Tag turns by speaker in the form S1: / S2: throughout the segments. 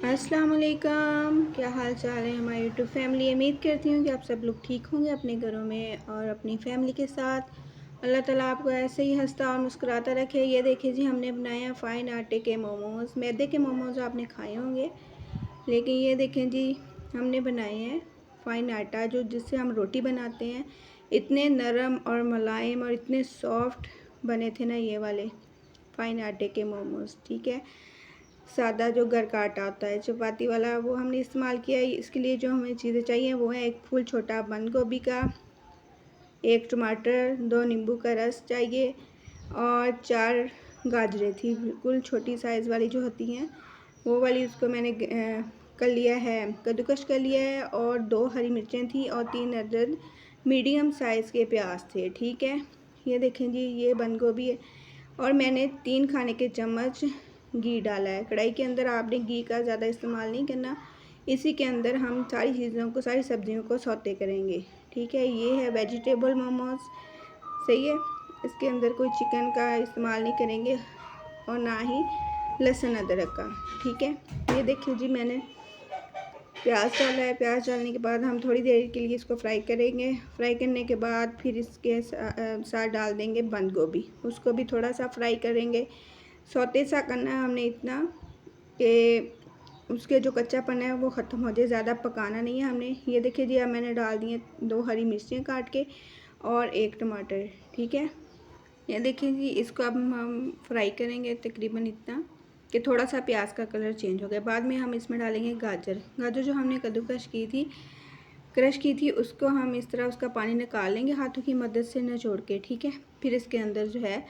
S1: अस्सलाम वालेकुम, क्या हाल चाल है हमारी यूट्यूब फैमिली। उम्मीद करती हूँ कि आप सब लोग ठीक होंगे अपने घरों में और अपनी फैमिली के साथ। अल्लाह ताला आपको ऐसे ही हंसता और मुस्कुराता रखे। ये देखिए जी, हमने बनाया फ़ाइन आटे के मोमोज़। मैदे के मोमोज़ आपने खाए होंगे, लेकिन ये देखें जी, हमने बनाए हैं फ़ाइन आटा, जो जिससे हम रोटी बनाते हैं। इतने नरम और मुलायम और इतने सॉफ्ट बने थे ना ये वाले फ़ाइन आटे के मोमोज़। ठीक है, सादा जो घर का आटा होता है चपाती वाला, वो हमने इस्तेमाल किया है। इसके लिए जो हमें चीज़ें चाहिए वो है एक फूल छोटा बंद गोभी का, एक टमाटर, 2 नींबू का रस चाहिए और 4 गाजरें थी, बिल्कुल छोटी साइज़ वाली जो होती हैं वो वाली। उसको मैंने कर लिया है, कद्दूकस कर लिया है। और 2 हरी मिर्चें थी और 3 अदद मीडियम साइज़ के प्याज थे। ठीक है, ये देखें जी, ये बंद गोभी है। और मैंने 3 खाने के चम्मच घी डाला है कढ़ाई के अंदर। आपने घी का ज़्यादा इस्तेमाल नहीं करना। इसी के अंदर हम सारी चीज़ों को, सारी सब्जियों को सौते करेंगे। ठीक है, ये है वेजिटेबल मोमोज़, सही है। इसके अंदर कोई चिकन का इस्तेमाल नहीं करेंगे और ना ही लहसुन अदरक का। ठीक है, ये देखिए जी, मैंने प्याज डाला है। प्याज डालने के बाद हम थोड़ी देर के लिए इसको फ्राई करेंगे। फ्राई करने के बाद फिर इसके साथ डाल देंगे बंद गोभी, उसको भी थोड़ा सा फ्राई करेंगे। सौते सा करना है हमने, इतना कि उसके जो कच्चापन है वो ख़त्म हो जाए, ज़्यादा पकाना नहीं है हमने। ये देखिए जी, अब मैंने डाल दिए 2 हरी मिर्चें काट के और 1 टमाटर। ठीक है, ये देखिए जी, इसको अब हम फ्राई करेंगे तकरीबन इतना कि थोड़ा सा प्याज का कलर चेंज हो गया। बाद में हम इसमें डालेंगे गाजर। गाजर जो हमने कद्दूकस की थी, क्रश की थी, उसको हम इस तरह उसका पानी निकाल लेंगे हाथों की मदद से निचोड़ के। ठीक है, फिर इसके अंदर जो है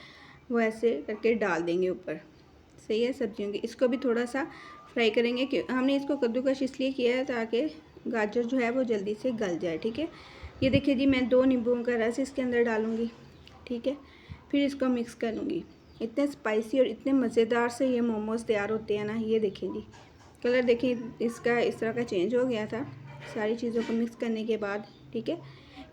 S1: वो ऐसे करके डाल देंगे ऊपर, सही है, सब्जियों की। इसको भी थोड़ा सा फ्राई करेंगे कि हमने इसको कद्दूकस इसलिए किया है ताकि गाजर जो है वो जल्दी से गल जाए। ठीक है, ये देखिए जी, मैं 2 नींबुओं का रस इसके अंदर डालूँगी। ठीक है, फिर इसको मिक्स करूँगी। इतने स्पाइसी और इतने मज़ेदार से ये मोमोज़ तैयार होते हैं ना। ये देखें जी, कलर देखें इसका इस तरह का चेंज हो गया था सारी चीज़ों को मिक्स करने के बाद। ठीक है,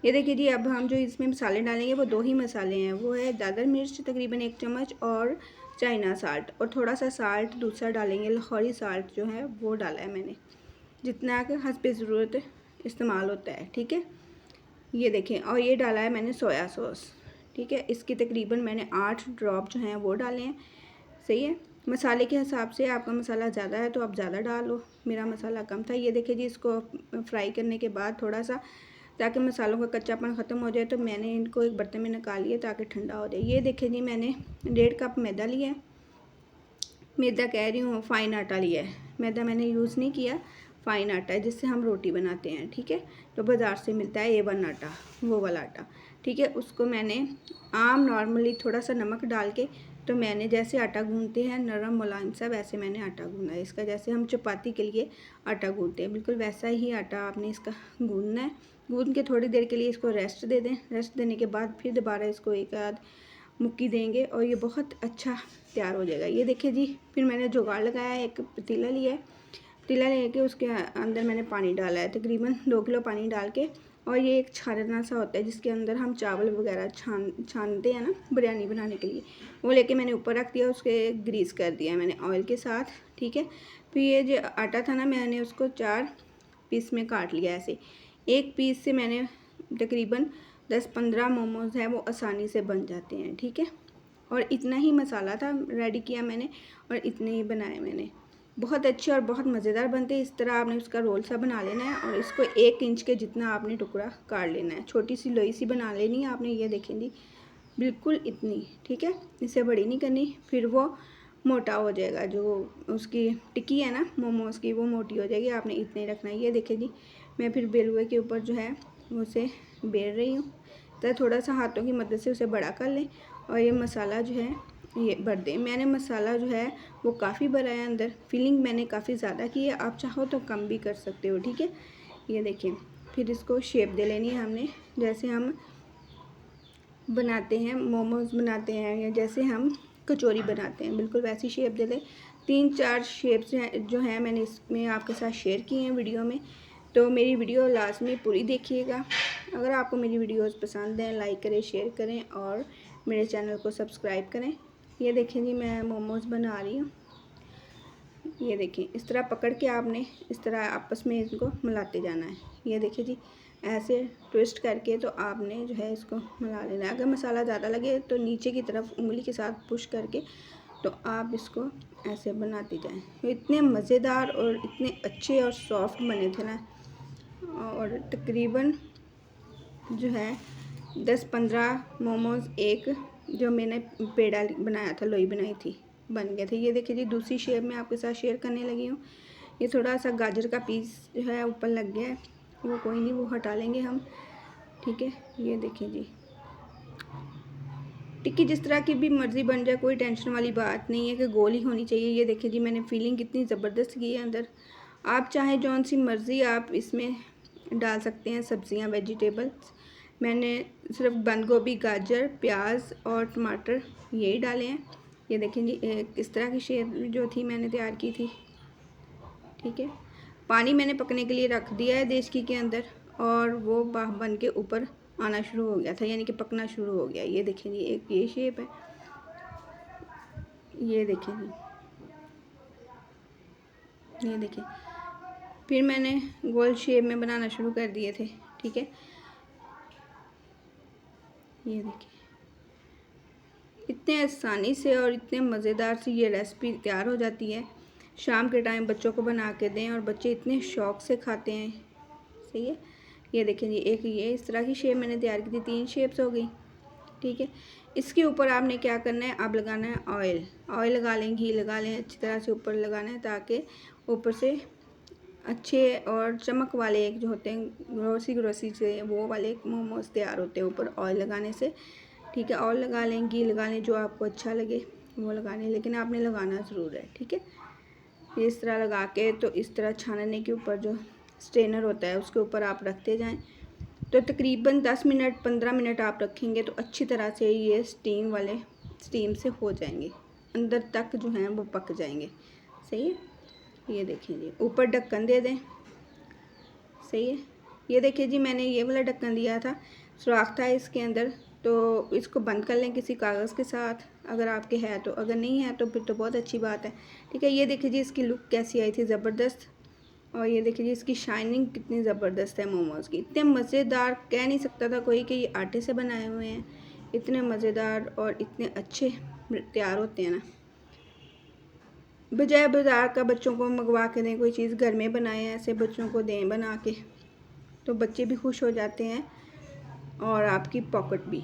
S1: ये देखिए जी, अब हम जो इसमें मसाले डालेंगे वो 2 ही मसाले हैं। वो है दादर मिर्च तकरीबन 1 चम्मच और चाइना साल्ट, और थोड़ा सा साल्ट दूसरा डालेंगे, लाहौरी साल्ट जो है वो डाला है मैंने, जितना कि हस्बे ज़रूरत इस्तेमाल होता है। ठीक है, ये देखें, और ये डाला है मैंने सोया सॉस। ठीक है, इसकी तकरीबन मैंने 8 ड्रॉप जो हैं वो डाले हैं, सही है। मसाले के हिसाब से आपका मसाला ज़्यादा है तो आप ज़्यादा डालो, मेरा मसाला कम था। ये देखिए जी, इसको फ्राई करने के बाद थोड़ा सा, ताकि मसालों का कच्चापन ख़त्म हो जाए, तो मैंने इनको एक बर्तन में निकाल लिया ताकि ठंडा हो जाए। ये देखिए जी, मैंने 1.5 कप मैदा लिया है। मैदा कह रही हूँ, फ़ाइन आटा लिया है। मैदा मैंने यूज़ नहीं किया, फ़ाइन आटा है जिससे हम रोटी बनाते हैं। ठीक है, तो बाज़ार से मिलता है A1 आटा, वो वाला आटा। ठीक है, उसको मैंने आम नॉर्मली थोड़ा सा नमक डाल के, तो मैंने जैसे आटा गूँधते हैं नरम मुलायम सा, वैसे मैंने आटा गूँधा है इसका। जैसे हम चपाती के लिए आटा गूँधते हैं, बिल्कुल वैसा ही आटा आपने इसका गूँधना है। गूँध के थोड़ी देर के लिए इसको रेस्ट दे दें। रेस्ट देने के बाद फिर दोबारा इसको एक आध मुक्की देंगे और ये बहुत अच्छा तैयार हो जाएगा। ये देखिए जी, फिर मैंने जुगाड़ लगाया, एक पतीला लिया है। पतीला लेके उसके अंदर मैंने पानी डाला है, तकरीबन 2 किलो पानी डाल के। और ये एक छानना सा होता है जिसके अंदर हम चावल वगैरह छानते हैं ना बिरयानी बनाने के लिए, वो लेके मैंने ऊपर रख दिया, उसके ग्रीस कर दिया मैंने ऑयल के साथ। ठीक है, फिर ये जो आटा था ना, मैंने उसको 4 पीस में काट लिया ऐसे। एक पीस से मैंने तकरीबन 10-15 मोमोज़ हैं वो आसानी से बन जाते हैं। ठीक है, और इतना ही मसाला था रेडी किया मैंने और इतने ही बनाए मैंने। बहुत अच्छे और बहुत मज़ेदार बनते हैं। इस तरह आपने उसका रोल सा बना लेना है और इसको 1 इंच के जितना आपने टुकड़ा काट लेना है। छोटी सी लोई सी बना लेनी है आपने, ये देखेंगी बिल्कुल इतनी। ठीक है, इससे बड़ी नहीं करनी, फिर वो मोटा हो जाएगा। जो उसकी टिक्की है ना मोमोज़ की, वो मोटी हो जाएगी। आपने इतने ही रखना है। ये देखिए जी, मैं फिर बेलुए के ऊपर जो है उसे बेल रही हूँ, तो थोड़ा सा हाथों की मदद से उसे बड़ा कर लें और ये मसाला जो है ये भर दें। मैंने मसाला जो है वो काफ़ी भरा है अंदर, फिलिंग मैंने काफ़ी ज़्यादा की है, आप चाहो तो कम भी कर सकते हो। ठीक है, ये देखिए, फिर इसको शेप दे लेनी है हमने, जैसे हम बनाते हैं मोमोज़ बनाते हैं या जैसे हम कचौरी बनाते हैं, बिल्कुल वैसी शेप दे दें। 3-4 शेप्स हैं जो हैं मैंने इसमें आपके साथ शेयर की हैं वीडियो में, तो मेरी वीडियो लाज़मी पूरी देखिएगा। अगर आपको मेरी वीडियोस पसंद हैं, लाइक करें, शेयर करें और मेरे चैनल को सब्सक्राइब करें। ये देखें जी, मैं मोमोज़ बना रही हूँ। ये देखिए इस तरह पकड़ के आपने इस तरह आपस में इनको मिलाते जाना है। ये देखिए जी, ऐसे ट्विस्ट करके तो आपने जो है इसको मिला लेना है। अगर मसाला ज़्यादा लगे तो नीचे की तरफ उंगली के साथ पुश करके तो आप इसको ऐसे बनाते जाएं। तो इतने मज़ेदार और इतने अच्छे और सॉफ्ट बने थे ना, और तकरीबन जो है 10-15 मोमोज़ एक जो मैंने पेड़ा बनाया था, लोई बनाई थी, बन गए थे। ये देखिए जी, दूसरी शेप में आपके साथ शेयर करने लगी हूँ। ये थोड़ा सा गाजर का पीस जो है ऊपर लग गया है, वो कोई नहीं, वो हटा लेंगे हम, ठीक है। ये देखिए जी, टिक्की जिस तरह की भी मर्ज़ी बन जाए, कोई टेंशन वाली बात नहीं है कि गोल ही होनी चाहिए। ये देखिए जी, मैंने फीलिंग कितनी ज़बरदस्त की है अंदर। आप चाहे जौन सी मर्ज़ी आप इसमें डाल सकते हैं सब्ज़ियाँ, वेजिटेबल्स। मैंने सिर्फ बंद गोभी, गाजर, प्याज और टमाटर यही डाले हैं। ये देखें जी, किस तरह की शेप जो थी मैंने तैयार की थी, ठीक है। पानी मैंने पकने के लिए रख दिया है देचकी के अंदर, और वो बन के ऊपर आना शुरू हो गया था, यानी कि पकना शुरू हो गया। ये देखें जी, एक ये शेप है, ये देखें जी, ये देखें। फिर मैंने गोल शेप में बनाना शुरू कर दिए थे, ठीक है। ये देखिए, इतने आसानी से और इतने मज़ेदार सी ये रेसिपी तैयार हो जाती है। शाम के टाइम बच्चों को बना के दें और बच्चे इतने शौक़ से खाते हैं, सही है। ये देखें जी, एक ये इस तरह की शेप मैंने तैयार की थी, 3 शेप्स हो गई, ठीक है। इसके ऊपर आपने क्या करना है, आप लगाना है ऑयल। ऑयल लगा लें, घी लगा लें, अच्छी तरह से ऊपर लगाना है, ताकि ऊपर से अच्छे और चमक वाले एक जो होते हैं ग्रोसी से वो वाले मोमोज तैयार होते हैं ऊपर ऑयल लगाने से, ठीक है। ऑयल लगा लें, घी लगा लें, जो आपको अच्छा लगे वो लगा लें, लेकिन आपने लगाना ज़रूर है, ठीक है। इस तरह लगा के तो इस तरह छानने के ऊपर जो स्ट्रेनर होता है उसके ऊपर आप रखते जाएं। तो तकरीबन 10 मिनट 15 मिनट आप रखेंगे तो अच्छी तरह से ये स्टीम से हो जाएंगे, अंदर तक जो हैं वो पक जाएंगे, सही है। ये देखिए जी, ऊपर ढक्कन दे दें, सही है। ये देखिए जी, मैंने ये वाला ढक्कन दिया था, सुराख था इसके अंदर, तो इसको बंद कर लें किसी कागज़ के साथ, अगर आपके है तो। अगर नहीं है तो फिर तो बहुत अच्छी बात है, ठीक है। ये देखिए जी, इसकी लुक कैसी आई थी, ज़बरदस्त। और ये देखिए जी, इसकी शाइनिंग कितनी ज़बरदस्त है मोमोज़ की, इतने मज़ेदार, कह नहीं सकता था कोई कि ये आटे से बनाए हुए हैं। इतने मज़ेदार और इतने अच्छे तैयार होते हैं ना, बजाय बाज़ार का बच्चों को मंगवा के दें, कोई चीज़ घर में बनाएं, ऐसे बच्चों को दें बना के, तो बच्चे भी खुश हो जाते हैं और आपकी पॉकेट भी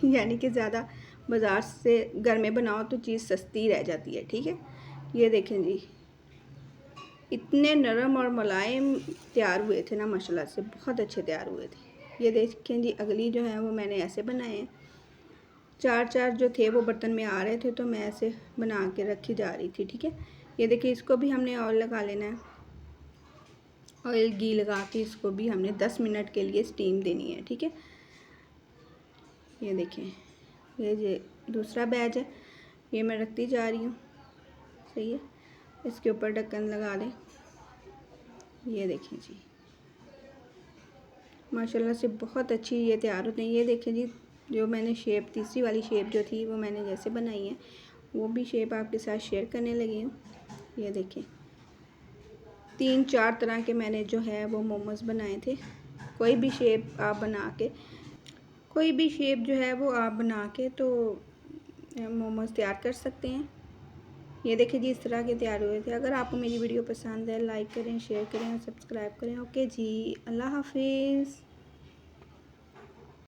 S1: यानी कि ज़्यादा बाज़ार से घर में बनाओ तो चीज़ सस्ती रह जाती है, ठीक है। ये देखें जी, इतने नरम और मुलायम तैयार हुए थे ना, माशाल्लाह से बहुत अच्छे तैयार हुए थे। ये देखें जी, अगली जो है वो मैंने ऐसे बनाए हैं। 4 जो थे वो बर्तन में आ रहे थे, तो मैं ऐसे बना के रखी जा रही थी, ठीक है। ये देखिए, इसको भी हमने ऑयल लगा लेना है, ऑयल घी लगा के इसको भी हमने 10 मिनट के लिए स्टीम देनी है, ठीक है। ये देखें, ये दूसरा बैच है, ये मैं रखती जा रही हूँ, सही है। इसके ऊपर ढक्कन लगा दें। ये देखें जी, माशाल्लाह से बहुत अच्छी ये तैयार होते हैं। ये देखें जी, जो मैंने शेप, तीसरी वाली शेप जो थी वो मैंने जैसे बनाई है, वो भी शेप आपके साथ शेयर करने लगी हूँ। ये देखें, 3-4 तरह के मैंने जो है वो मोमोज़ बनाए थे। कोई भी शेप आप बना के, कोई भी शेप जो है वो आप बना के तो मोमोज़ तैयार कर सकते हैं। ये देखिए जी, इस तरह के तैयार हुए थे। अगर आपको मेरी वीडियो पसंद है, लाइक करें, शेयर करें और सब्सक्राइब करें। ओके जी, अल्लाह हाफिज़।